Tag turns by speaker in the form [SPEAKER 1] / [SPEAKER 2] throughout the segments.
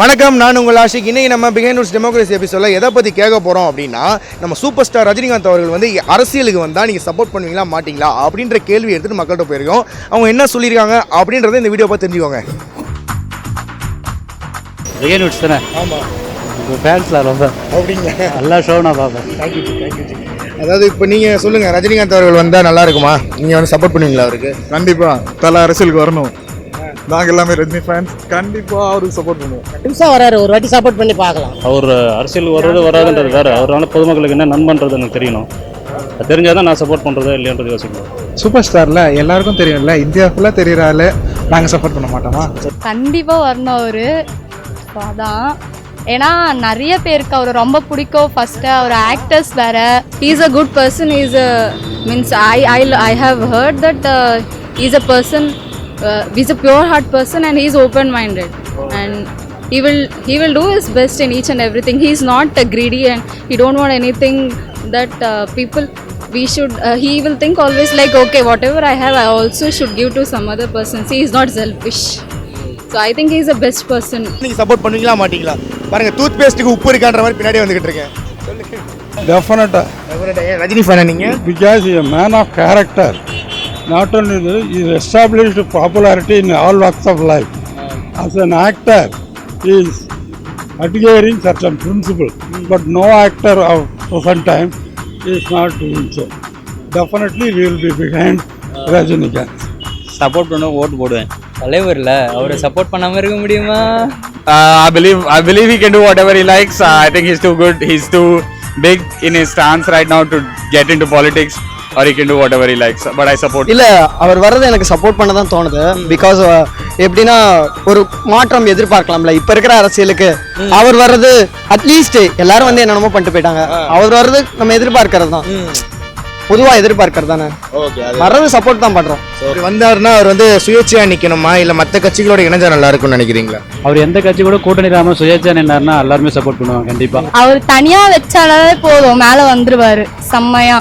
[SPEAKER 1] வணக்கம், நான் உங்கள் ஆஷிக். இன்றைக்கி நம்ம பிஹைண்ட் ரூட்ஸ் டெமோக்ரஸி எபிசோடில் எதை பற்றி கேட்க போகிறோம் அப்படின்னா, நம்ம சூப்பர் ஸ்டார் ரஜினிகாந்த் அவர்கள் வந்து அரசியலுக்கு வந்தால் நீங்கள் சப்போர்ட் பண்ணுவீங்களா மாட்டிங்களா அப்படின்ற கேள்வி எடுத்துகிட்டு மக்கள்கிட்ட போயிருக்கோம். அவங்க என்ன சொல்லியிருக்காங்க அப்படின்றத இந்த வீடியோ பார்த்து தெரிஞ்சுக்கோங்க.
[SPEAKER 2] பிஹைண்ட் ரூட்ஸ் தானே?
[SPEAKER 1] ஆமாம்,
[SPEAKER 2] இப்போ ஃபேன்ஸில் ரொம்ப
[SPEAKER 1] அப்படிங்களா?
[SPEAKER 2] எல்லா ஷோவும் நான் பார்ப்பேன்.
[SPEAKER 1] தேங்க்யூ. அதாவது இப்போ நீங்கள் சொல்லுங்கள், ரஜினிகாந்த் அவர்கள் வந்தால் நல்லா இருக்குமா? நீங்கள் வந்து சப்போர்ட் பண்ணுவீங்களா அவருக்கு?
[SPEAKER 3] கண்டிப்பாக தலை அரசியலுக்கு வரணும். நாங்கள் எல்லாமே ரஜினி ஃபேன்ஸ். கண்டிப்பாக அவருக்கு சப்போர்ட் பண்ணுவோம்.
[SPEAKER 4] புதுசாக வராரு, ஒரு வாட்டி சப்போர்ட் பண்ணி பார்க்கலாம்.
[SPEAKER 2] அவர் அரசியலுக்கு வர்றது வராதுன்றது வேறு. அவரால் பொதுமக்களுக்கு என்ன நண்பன்றது எனக்கு தெரியணும். அது தெரிஞ்சால் தான் நான் சப்போர்ட் பண்ணுறதா இல்லைன்றது யோசிக்கணும்.
[SPEAKER 3] சூப்பர் ஸ்டாரில் எல்லாருக்கும் தெரியும்ல, இந்தியா ஃபுல்லாக தெரியுறாள். நாங்கள் சப்போர்ட் பண்ண மாட்டோமா?
[SPEAKER 5] கண்டிப்பாக வரணும் அவர். அதான் ஏன்னா நிறைய பேருக்கு அவர் ரொம்ப பிடிக்கும். ஃபஸ்ட்டு அவர் ஆக்டர்ஸ் வேறு. Is a good person. Is means I have heard that is a person. He's a pure heart person and he's open minded, and he will do his best in each and everything. He's not greedy and he don't want anything that people we should he will think always like, okay, whatever I have I also should give to some other person. See, he's not selfish. So I think he's the best person.
[SPEAKER 1] நீங்கள் support பண்ணுவீங்களா மாட்டிங்களா? பாருங்கள், tooth பேஸ்ட்டுக்கு உப்பு இருக்கான்ற மாதிரி பின்னாடி வந்துக்கிட்டு இருக்கேன்.
[SPEAKER 3] டெஃபினட்டாக
[SPEAKER 1] ரஜினி ஃபேனா நீங்கள்?
[SPEAKER 6] Because he is a man of character. Not only that, he is established popularity in all walks of life. As an actor, he is adhering certain principles, but no actor of present time is not doing so. Definitely, we will be behind Rajinikanth.
[SPEAKER 7] Support பண்ண ஓட்டு போடுவேன். தலைவர் இல்லை, அவரை support பண்ணாமல் இருக்க முடியுமா?
[SPEAKER 8] I believe he can do whatever he likes. I think he's too good. He's too big in his stance right now to get into politics. Or he can do whatever he likes. But I support.
[SPEAKER 4] இல்லை, அவர் வர்றது எனக்கு support பண்ண தான் தோணுது. Because எப்படின்னா ஒரு மாற்றம் எதிர்பார்க்கலாம்ல இப்போ இருக்கிற அரசியலுக்கு. அவர் வர்றது அட்லீஸ்ட் எல்லாரும் வந்து என்னென்னமோ பண்ணிட்டு போயிட்டாங்க. அவர் வர்றது நம்ம எதிர்பார்க்கறது தான், பொதுவாக எதிர்பார்க்கறது தானே. வர்றது சப்போர்ட் தான் பண்ணுறோம்.
[SPEAKER 1] வந்தாருன்னா அவர் வந்து சுயேட்சையாக நிற்கணுமா இல்லை மற்ற கட்சிகளோட இணைஞ்சா நல்லா இருக்கும்னு நினைக்கிறீங்களா?
[SPEAKER 2] அவர் எந்த கட்சி கூட கூட்டணி இல்லாமல் சுயேட்சா நின்னாருன்னா எல்லாருமே சப்போர்ட் பண்ணுவாங்க கண்டிப்பாக.
[SPEAKER 5] அவர் தனியாக வச்சாலே போதும், மேலே வந்துருவார் செம்மையா.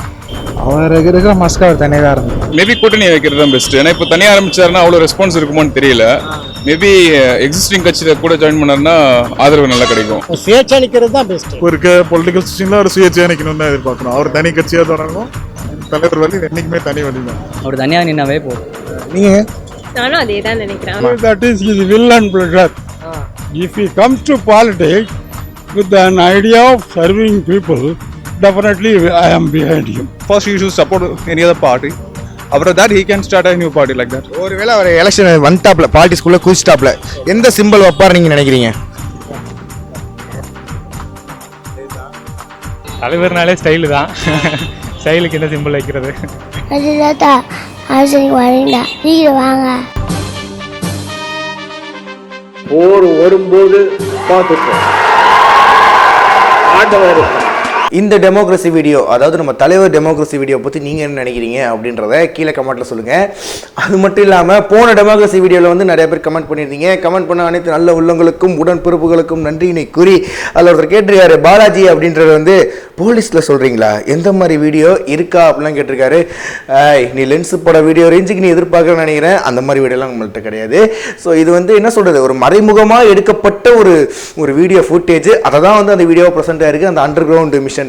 [SPEAKER 3] அவர் இருக்கிற மஸ்கா அவர் தனியாக தான் இருக்கும்.
[SPEAKER 9] மேபி கூட்டணி வைக்கிறது தான் பெஸ்ட். ஏன்னா இப்போ தனியாக ஆரம்பிச்சாருன்னா அவ்வளோ ரெஸ்பான்ஸ் இருக்குமோன்னு தெரியல. மேபி எக்ஸிஸ்டிங் கட்சியில் கூட ஜாயின் பண்ணாருன்னா ஆதரவு நல்லா கிடைக்கும்.
[SPEAKER 4] சுயேட்சா நிற்கிறது தான் பெஸ்ட்.
[SPEAKER 3] இப்போ இருக்க பொலிட்டிக்கல் சிஸ்டம்ல அவர் சுயேட்சையாக நிற்கணும்னு தான் எதிர்பார்க்கணும். அவர் தனி கட்சியாக தொடங்கணும். தலைவர் வழி என்றைக்குமே தனி வழி தான்.
[SPEAKER 7] அவர் தனியாக நின்னாவே போதும்.
[SPEAKER 1] நீங்கள்?
[SPEAKER 5] நானும் அதே தான் நினைக்கிறேன்.
[SPEAKER 6] That is his will and pleasure. If he comes to politics with an idea of serving people, definitely I am behind him.
[SPEAKER 9] First you should support any other party. After that he can start a new party like that.
[SPEAKER 1] ஒருவேளை அவர் election வந்துட்டாப்ல, party ஸ்கூல்ல குதிச்சிட்டாப்ல, எந்த simple வைப்பார் நீங்க நினைக்கிறீங்க?
[SPEAKER 10] தலைவர்னாலே style தான். ஸ்டைலுக்கு என்ன simple வைக்கிறது?
[SPEAKER 11] அதுதான் அரசியலுக்கு வரீங்களா, நீங்கள் வாங்க.
[SPEAKER 12] போர் வரும்போது பார்த்துப்போம். ஆண்டவர்
[SPEAKER 1] இந்த டெமோக்ரஸி வீடியோ, அதாவது நம்ம தலைவர் டெமோக்ரஸி வீடியோ பற்றி நீங்கள் என்ன நினைக்கிறீங்க அப்படின்றத கீழே கமெண்ட்டில் சொல்லுங்கள். அது மட்டும் இல்லாமல் போன டெமோக்ரஸி வீடியோவில் வந்து நிறைய பேர் கமெண்ட் பண்ணியிருந்தீங்க. கமெண்ட் பண்ண அனைத்து நல்ல உள்ளங்களுக்கும் உடன்பிறப்புகளுக்கும் நன்றியினை கூறி அதில் ஒருத்தர் கேட்டிருக்காரு, பாலாஜி அப்படின்றது வந்து போலீஸில் சொல்கிறீங்களா, எந்த மாதிரி வீடியோ இருக்கா அப்படிலாம் கேட்டிருக்காரு. நீ லென்ஸு போட வீடியோ ரேஞ்சுக்கு நீ எதிர்பார்க்கணும்னு நினைக்கிறேன். அந்த மாதிரி வீடியோலாம் நம்மள்கிட்ட கிடையாது. ஸோ இது வந்து என்ன சொல்கிறது, ஒரு மறைமுகமாக எடுக்கப்பட்ட ஒரு வீடியோ ஃபுட்டேஜ். அதை தான் வந்து அந்த வீடியோ ப்ரெசென்ட் ஆயிருக்கு அந்த அண்டர் கிரவுண்ட் மிஷன்.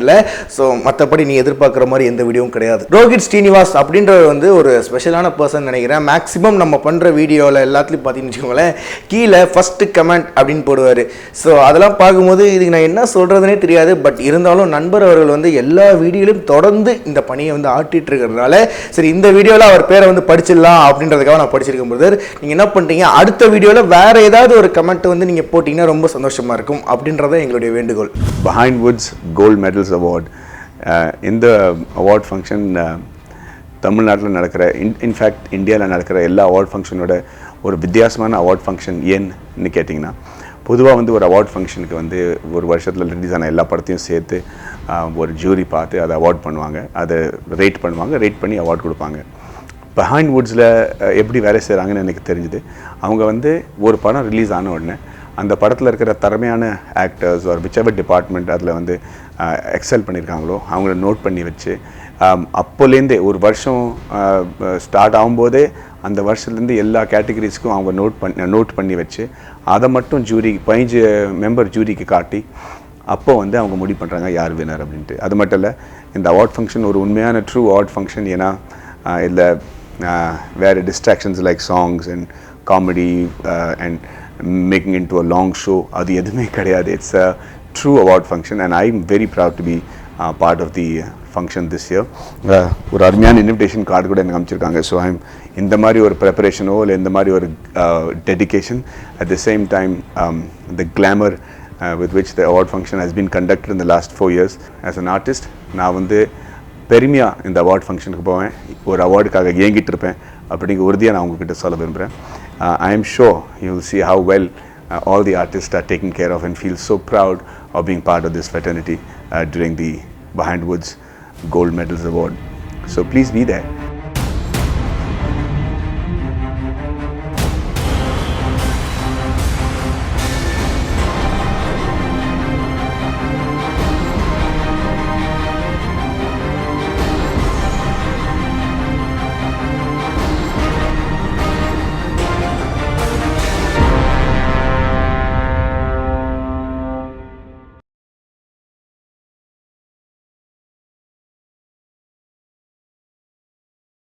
[SPEAKER 1] ஸோ மற்றபடி நீ எதிர்பார்க்குற மாதிரி எந்த வீடியோவும் கிடையாது. ரோஹித் ஸ்ரீனிவாஸ் அப்படின்றது வந்து ஒரு ஸ்பெஷலான பர்சன் நினைக்கிறேன். மேக்ஸிமம் நம்ம பண்ணுற வீடியோவில் எல்லாத்துலையும் பார்த்தீங்கன்னு வச்சுக்கோங்களேன், கீழே ஃபஸ்ட்டு கமெண்ட் அப்படின்னு போடுவார். ஸோ அதெல்லாம் பார்க்கும்போது இதுக்கு நான் என்ன சொல்கிறதுனே தெரியாது. பட் இருந்தாலும் நண்பர் அவர்கள் வந்து எல்லா வீடியோலையும் தொடர்ந்து இந்த பணியை வந்து ஆட்டிகிட்டு இருக்கிறதுனால சரி இந்த வீடியோவில் அவர் பேரை வந்து படிச்சிடலாம் அப்படின்றதுக்காக நான் படிச்சிருக்கும் போது நீங்கள் என்ன பண்ணுறீங்க, அடுத்த வீடியோவில் வேறு ஏதாவது ஒரு கமெண்ட் வந்து நீங்கள் போட்டிங்கன்னா ரொம்ப சந்தோஷமாக இருக்கும் அப்படின்றத எங்களுடைய வேண்டுகோள்.
[SPEAKER 13] Behind Woods Gold Medals Award. இந்த அவார்ட் ஃபங்க்ஷன் தமிழ்நாட்டில் நடக்கிற இன்ஃபேக்ட் இந்தியாவில் நடக்கிற எல்லா அவார்ட் ஃபங்க்ஷனோட ஒரு வித்தியாசமான அவார்ட் ஃபங்க்ஷன் ஏன்னு கேட்டிங்கன்னா, பொதுவாக வந்து ஒரு அவார்ட் ஃபங்க்ஷனுக்கு வந்து ஒரு வருஷத்தில் ரிலீஸ் ஆன எல்லா படத்தையும் சேர்த்து ஒரு ஜூரி பார்த்து அதை அவார்ட் பண்ணுவாங்க, அதை ரேட் பண்ணுவாங்க, ரேட் பண்ணி அவார்ட் கொடுப்பாங்க. பிஹைண்ட் வுட்ஸில் எப்படி வேலை செய்கிறாங்கன்னு எனக்கு தெரிஞ்சுது. அவங்க வந்து ஒரு படம் ரிலீஸ் ஆன உடனே அந்த படத்தில் இருக்கிற திறமையான ஆக்டர்ஸ் ஒரு விச்சவர் டிபார்ட்மெண்ட் அதில் வந்து எக்ஸல் பண்ணியிருக்காங்களோ அவங்கள நோட் பண்ணி வச்சு அப்போலேருந்தே ஒரு வருஷம் ஸ்டார்ட் ஆகும்போதே அந்த வருஷத்துலேருந்து எல்லா கேட்டகரிஸ்க்கும் அவங்க நோட் பண்ணி வச்சு அதை மட்டும் ஜூரி 15 மெம்பர் ஜூரிக்கு காட்டி அப்போ வந்து அவங்க முடிவு பண்ணுறாங்க யார் வினர் அப்படின்ட்டு. அது மட்டும் இல்லை, இந்த அவார்ட் ஃபங்க்ஷன் ஒரு உண்மையான ட்ரூ அவார்ட் ஃபங்க்ஷன். ஏன்னா இதில் வேறு distractions like songs and comedy and making into a long show அது எதுவுமே கிடையாது. It's a true award function and I am very proud to be part of the function this year. ஒரு அருமையான invitation card கூட எனக்கு அமைச்சிருக்காங்க. So I'm இந்த மாதிரி ஒரு ப்ரிப்பரேஷனோ இல்லை இந்த மாதிரி ஒரு dedication at the same time the glamour with which the award function has been conducted in the last 4 years. As an artist, நான் வந்து பெருமையாக இந்த அவார்ட் ஃபங்க்ஷனுக்கு போவேன், ஒரு அவார்டுக்காக ஏங்கிட்டு இருப்பேன் அப்படிங்கிற உறுதியாக நான் உங்ககிட்ட சொல்ல விரும்புகிறேன். I am sure you will see how well all the artists are taken care of and feel so proud of being part of this fraternity during the Behind Woods Gold Medals Award. So please be there.